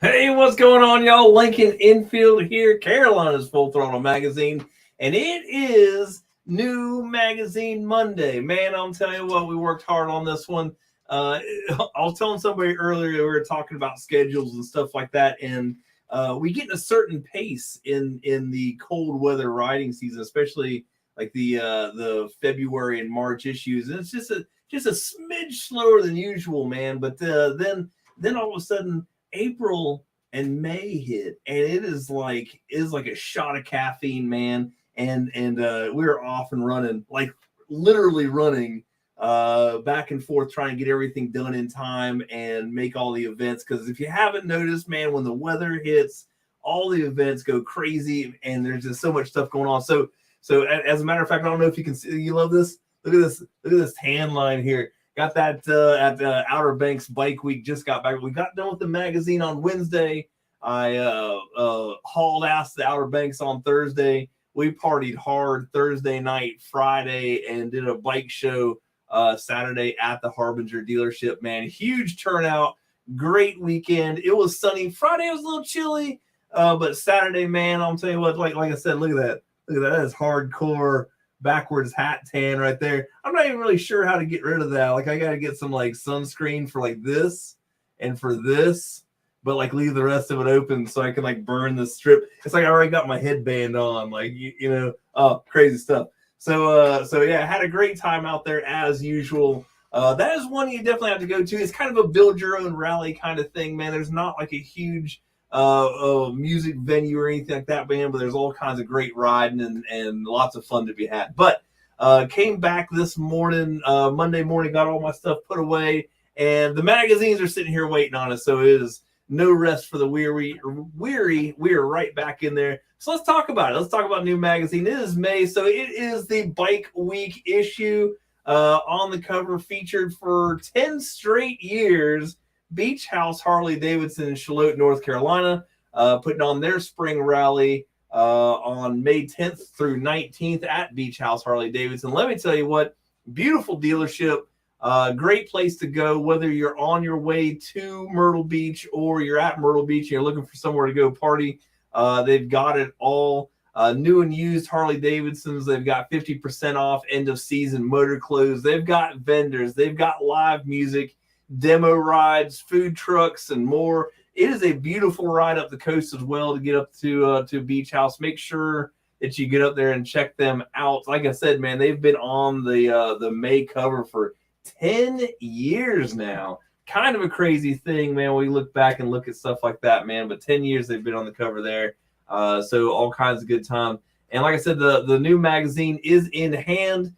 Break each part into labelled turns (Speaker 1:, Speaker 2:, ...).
Speaker 1: Hey, what's going on, y'all? Lincoln Infield here, Carolina's Full Throttle Magazine, and it is New Magazine Monday. Man, I'm telling you what, we worked hard on this one. Uh, I was telling somebody earlier we were talking about schedules and stuff like that, and we get in a certain pace in the cold weather riding season, especially like the February and March issues, and it's just a smidge slower than usual, man. But then all of a sudden April and May hit, and it is like a shot of caffeine, man. And we're off and running, like literally running back and forth, trying to get everything done in time and make all the events. Because if you haven't noticed, man, when the weather hits, all the events go crazy, and there's just so much stuff going on. So as a matter of fact, I don't know if you can see. You love this. Look at this. Look at this tan line here. Got that at the Outer Banks Bike Week. Just got back. We got done with the magazine on Wednesday. I hauled ass to the Outer Banks on Thursday. We partied hard Thursday night, Friday, and did a bike show Saturday at the Harbinger dealership. Man, huge turnout. Great weekend. It was sunny. Friday was a little chilly, but Saturday, man, I'm telling you what. Like I said, look at that. Look at that. That is hardcore backwards hat tan right there. I'm not even really sure how to get rid of that. Like I got to get some like sunscreen for like this and for this, but like leave the rest of it open so I can like burn the strip. It's like I already got my headband on, like crazy stuff. So yeah, had a great time out there as usual. That is one you definitely have to go to. It's kind of a build your own rally kind of thing, man. There's not like a huge music venue or anything like that, man, but there's all kinds of great riding and lots of fun to be had. But came back this morning, Monday morning, got all my stuff put away, and the magazines are sitting here waiting on us. So it is no rest for the weary. We are right back in there. So let's talk about it. Let's talk about New Magazine. It is May, so it is the Bike Week issue. On the cover, featured for 10 straight years, Beach House Harley Davidson in Charlotte, North Carolina, putting on their spring rally on May 10th through 19th at Beach House Harley Davidson. Let me tell you what, beautiful dealership, great place to go, whether you're on your way to Myrtle Beach or you're at Myrtle Beach and you're looking for somewhere to go party. They've got it all. New and used Harley Davidsons. They've got 50% off end of season motor clothes. They've got vendors. They've got live music, demo rides, food trucks, and more. It is a beautiful ride up the coast as well to get up to Beach House. Make sure that you get up there and check them out. Like I said, man, they've been on the May cover for 10 years now. Kind of a crazy thing, man. We look back and look at stuff like that, man. But 10 years they've been on the cover there. So all kinds of good time. And like I said, the new magazine is in hand.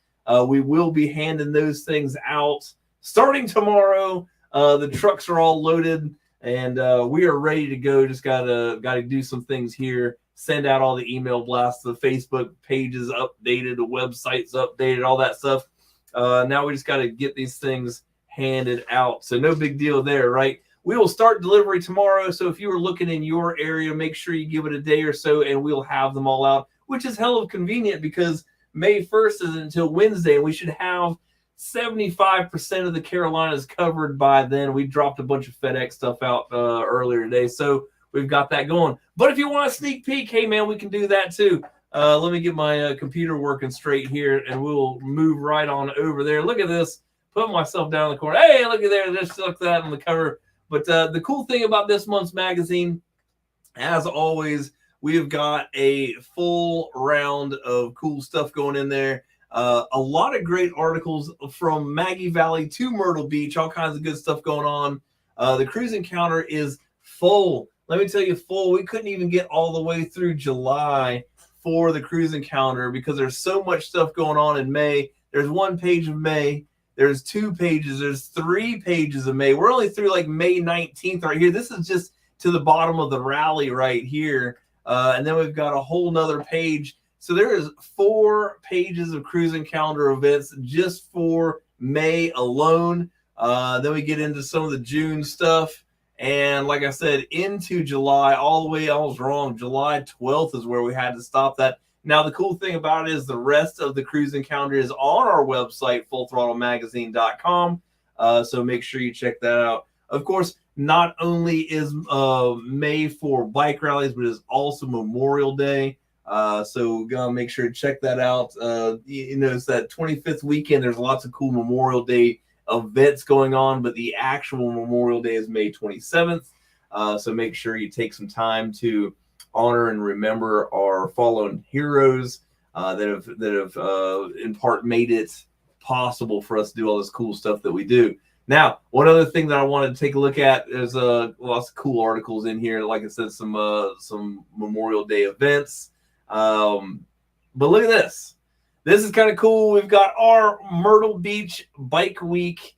Speaker 1: We will be handing those things out starting tomorrow. The trucks are all loaded, and we are ready to go. Just gotta do some things here. Send out all the email blasts. The Facebook pages updated, the website's updated, all that stuff. Now we just got to get these things handed out. So no big deal there, right? We will start delivery tomorrow. So if you are looking in your area, make sure you give it a day or so, and we'll have them all out, which is hell of convenient because May 1st is until Wednesday, and we should have 75% of the Carolinas covered by then. We dropped a bunch of FedEx stuff out earlier today, so we've got that going. But if you want a sneak peek, hey, man, we can do that too. Let me get my computer working straight here, and we'll move right on over there. Look at this. Put myself down in the corner. Hey, look at there. Just look at that on the cover. But the cool thing about this month's magazine, as always, we have got a full round of cool stuff going in there. A lot of great articles from Maggie Valley to Myrtle Beach, all kinds of good stuff going on. The Cruise Encounter is full. Let me tell you, full. We couldn't even get all the way through July for the Cruise Encounter because there's so much stuff going on in May. There's one page of May. There's 2 pages. There's 3 pages of May. We're only through like May 19th right here. This is just to the bottom of the rally right here. And then we've got a whole nother page. So there is 4 pages of Cruising Calendar events just for May alone. Then we get into some of the June stuff. And like I said, into July, all the way, I was wrong. July 12th is where we had to stop that. Now, the cool thing about it is the rest of the Cruising Calendar is on our website, fullthrottlemagazine.com. So make sure you check that out. Of course, not only is May for bike rallies, but it's also Memorial Day. So gonna make sure to check that out. It's that 25th weekend. There's lots of cool Memorial Day events going on, but the actual Memorial Day is May 27th. So make sure you take some time to honor and remember our fallen heroes that have in part made it possible for us to do all this cool stuff that we do. Now, one other thing that I wanted to take a look at is lots of cool articles in here. Like I said, some Memorial Day events. But look at this. This is kind of cool. We've got our Myrtle Beach Bike Week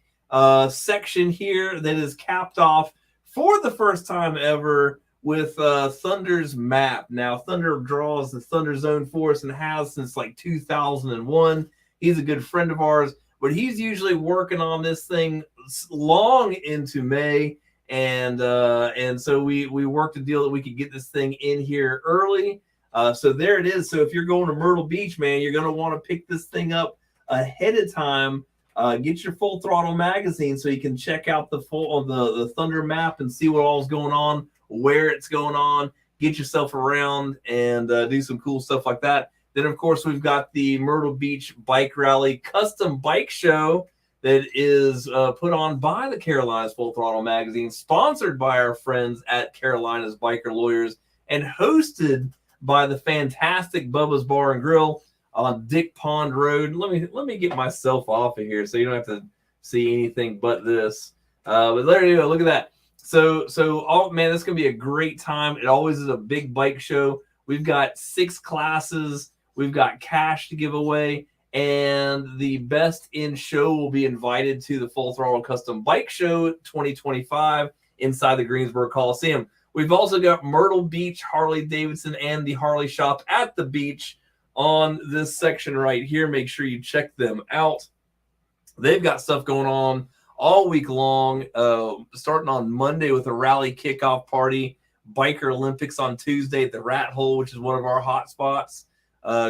Speaker 1: section here that is capped off for the first time ever with Thunder's map. Now, Thunder draws the Thunder Zone for us and has since like 2001. He's a good friend of ours, but he's usually working on this thing long into May. And so we worked a deal that we could get this thing in here early. So there it is. So if you're going to Myrtle Beach, man, you're going to want to pick this thing up ahead of time. Get your Full Throttle magazine so you can check out the Thunder map and see what all's going on, where it's going on, get yourself around and do some cool stuff like that. Then, of course, we've got the Myrtle Beach Bike Rally custom bike show that is put on by the Carolinas Full Throttle magazine, sponsored by our friends at Carolinas Biker Lawyers, and hosted by the fantastic Bubba's Bar and Grill on Dick Pond Road. Let me get myself off of here so you don't have to see anything but this. But there you go. Look at that. So oh man, that's gonna be a great time. It always is a big bike show. We've got 6 classes. We've got cash to give away, and the best in show will be invited to the Full Throttle Custom Bike Show 2025 inside the Greensboro Coliseum. We've also got Myrtle Beach, Harley Davidson, and the Harley Shop at the beach on this section right here. Make sure you check them out. They've got stuff going on all week long, starting on Monday with a rally kickoff party, Biker Olympics on Tuesday at the Rat Hole, which is one of our hot spots,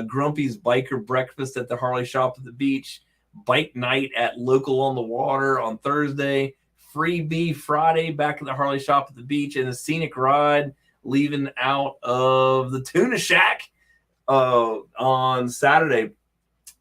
Speaker 1: Grumpy's Biker Breakfast at the Harley Shop at the beach, Bike Night at Local on the Water on Thursday, Free Bee Friday back at the Harley Shop at the beach, and a scenic ride leaving out of the Tuna Shack on Saturday.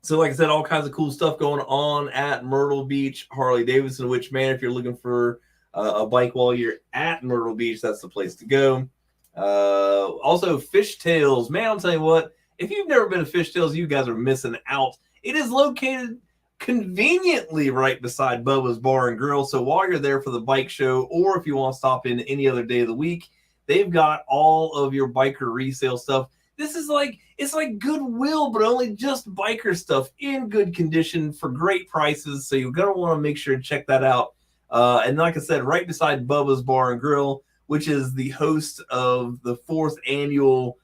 Speaker 1: So like I said, all kinds of cool stuff going on at Myrtle Beach Harley Davidson, which, man, if you're looking for a bike while you're at Myrtle Beach, that's the place to go. Also, Fishtails. Man, I'll tell you what, if you've never been to Fishtails, you guys are missing out. It is located conveniently right beside Bubba's Bar and Grill. So while you're there for the bike show, or if you want to stop in any other day of the week, they've got all of your biker resale stuff. This is it's like Goodwill, but only just biker stuff in good condition for great prices. So you're going to want to make sure to check that out. And like I said, right beside Bubba's Bar and Grill, which is the host of the 4th annual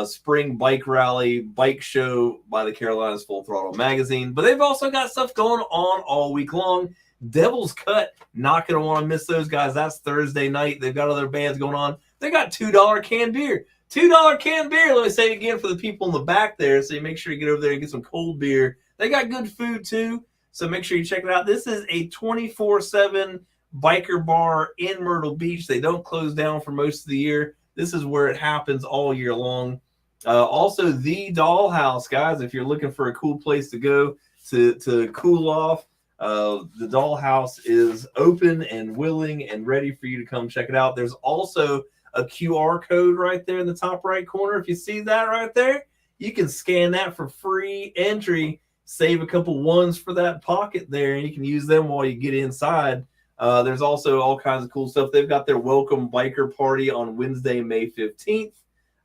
Speaker 1: spring bike rally bike show by the Carolinas Full Throttle magazine. But they've also got stuff going on all week long. Devil's Cut, not going to want to miss those guys. That's Thursday night. They've got other bands going on. They got $2 canned beer. $2 canned beer. Let me say it again for the people in the back there. So you make sure you get over there and get some cold beer. They got good food too. So make sure you check it out. This is a 24/7 biker bar in Myrtle Beach. They don't close down for most of the year. This is where it happens all year long. Also, the Dollhouse, guys, if you're looking for a cool place to go to cool off, the Dollhouse is open and willing and ready for you to come check it out. There's also a QR code right there in the top right corner. If you see that right there, you can scan that for free entry, save a couple ones for that pocket there, and you can use them while you get inside. There's also all kinds of cool stuff. They've got their welcome biker party on Wednesday, May 15th,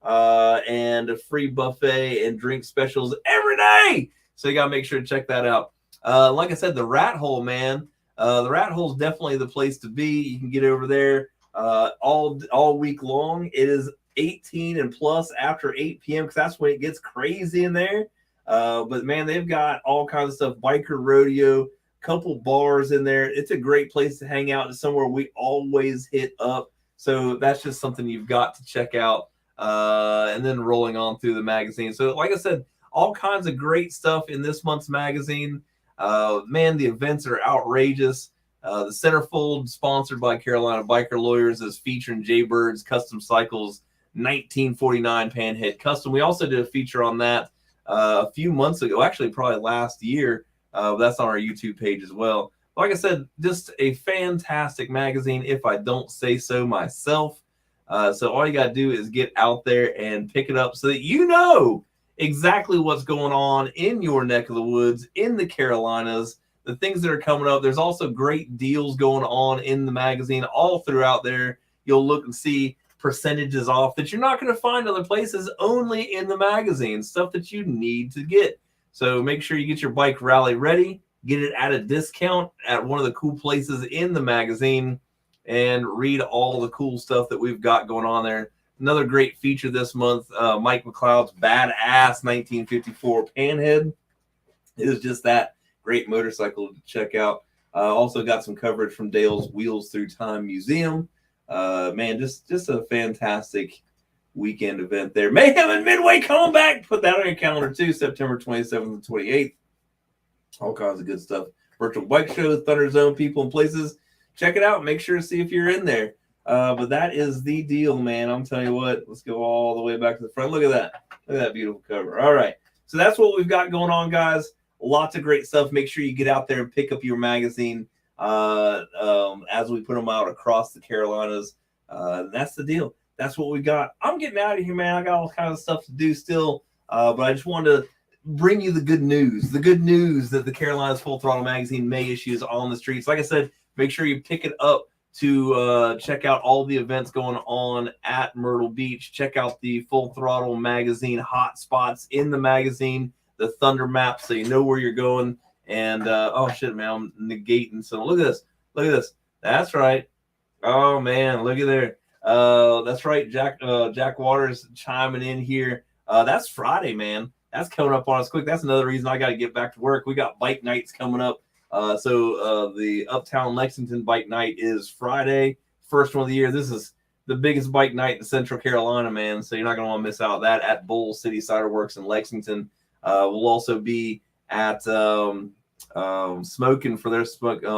Speaker 1: and a free buffet and drink specials every day. So you got to make sure to check that out. Like I said, the Rat Hole, man. The Rat Hole is definitely the place to be. You can get over there all week long. It is 18 and plus after 8 p.m. because that's when it gets crazy in there. But man, they've got all kinds of stuff. Biker rodeo, couple bars in there. It's a great place to hang out. It's somewhere we always hit up. So that's just something you've got to check out. And then rolling on through the magazine. So like I said, all kinds of great stuff in this month's magazine. Man, the events are outrageous. The centerfold, sponsored by Carolina Biker Lawyers, is featuring Jaybird's Custom Cycles 1949 Panhead Custom. We also did a feature on that a few months ago, actually probably last year. That's on our YouTube page as well. Like I said, just a fantastic magazine, if I don't say so myself. So all you got to do is get out there and pick it up so that you know exactly what's going on in your neck of the woods, in the Carolinas, the things that are coming up. There's also great deals going on in the magazine all throughout there. You'll look and see percentages off that you're not going to find other places, only in the magazine, stuff that you need to get. So make sure you get your bike rally ready, get it at a discount at one of the cool places in the magazine, and read all the cool stuff that we've got going on there. Another great feature this month, Mike McLeod's Badass 1954 Panhead. It is just that great motorcycle to check out. Also got some coverage from Dale's Wheels Through Time Museum. Man, just a fantastic weekend event there. Mayhem and Midway coming back. Put that on your calendar too, September 27th and 28th. All kinds of good stuff. Virtual bike shows, Thunder Zone, people and places. Check it out. Make sure to see if you're in there. But that is the deal, man. I'm telling you what. Let's go all the way back to the front. Look at that. Look at that beautiful cover. All right. So that's what we've got going on, guys. Lots of great stuff. Make sure you get out there and pick up your magazine as we put them out across the Carolinas. That's the deal. That's what we got. I'm getting out of here, man. I got all kinds of stuff to do still. But I just wanted to bring you the good news. The good news that the Carolinas Full Throttle Magazine May issue is on the streets. Like I said, make sure you pick it up to check out all the events going on at Myrtle Beach. Check out the Full Throttle Magazine hot spots in the magazine, the Thunder map, so you know where you're going. And oh shit, man, I'm negating. So look at this. Look at this. That's right. Oh man, look at there. That's right. Jack Waters chiming in here. That's Friday, man. That's coming up on us quick. That's another reason I got to get back to work. We got bike nights coming up. So the Uptown Lexington Bike Night is Friday, first one of the year. This is the biggest bike night in Central Carolina, man. So you're not going to want to miss out on that at Bull City Cider Works in Lexington. We'll also be at Smoking for their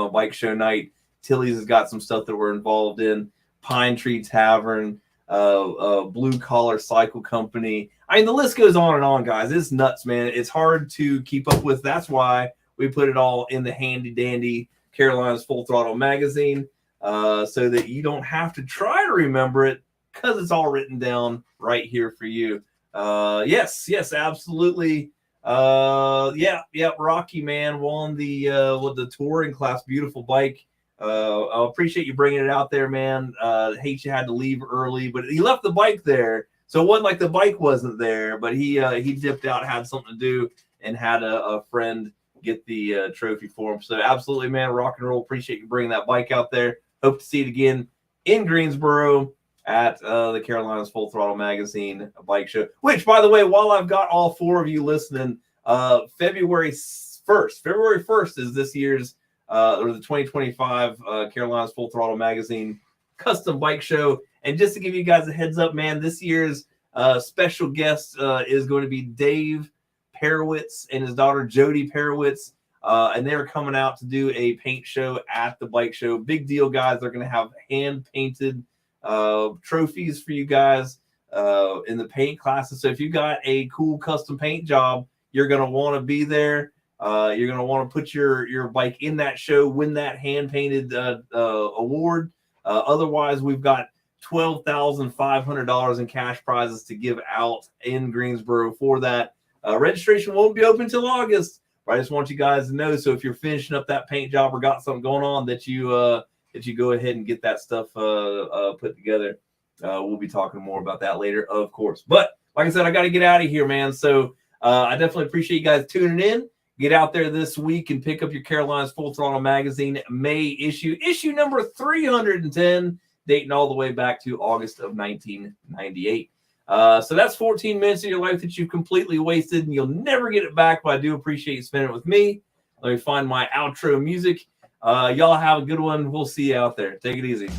Speaker 1: bike show night. Tilly's has got some stuff that we're involved in. Pine Tree Tavern, Blue Collar Cycle Company. I mean, the list goes on and on, guys. It's nuts, man. It's hard to keep up with. That's why we put it all in the handy-dandy Carolinas Full Throttle Magazine so that you don't have to try to remember it because it's all written down right here for you. Yes, absolutely. Rocky, man, won the touring class. Beautiful bike. I appreciate you bringing it out there, man. Hate you had to leave early, but he left the bike there. So it wasn't like the bike wasn't there, but he dipped out, had something to do, and had a friend get the trophy for him. So absolutely, man, rock and roll. Appreciate you bringing that bike out there. Hope to see it again in Greensboro at the Carolinas Full Throttle Magazine bike show. Which, by the way, while I've got all four of you listening, February 1st is this year's or the 2025 Carolinas Full Throttle Magazine custom bike show. And just to give you guys a heads up, man, this year's special guest is going to be Dave Perowitz and his daughter Jody Perowitz, and they're coming out to do a paint show at the bike show. Big deal, guys. They're going to have hand painted trophies for you guys in the paint classes. So if you got a cool custom paint job, you're going to want to be there. You're going to want to put your bike in that show, win that hand painted award. Otherwise, we've got $12,500 in cash prizes to give out in Greensboro for that. Registration won't be open until August, but I just want you guys to know. So if you're finishing up that paint job or got something going on, that you go ahead and get that stuff put together. We'll be talking more about that later, of course. But like I said, I got to get out of here, man. So I definitely appreciate you guys tuning in. Get out there this week and pick up your Carolinas Full Throttle Magazine May issue number 310, dating all the way back to August of 1998. So that's 14 minutes of your life that you've completely wasted, and you'll never get it back, but I do appreciate you spending it with me. Let me find my outro music. Y'all have a good one. We'll see you out there. Take it easy.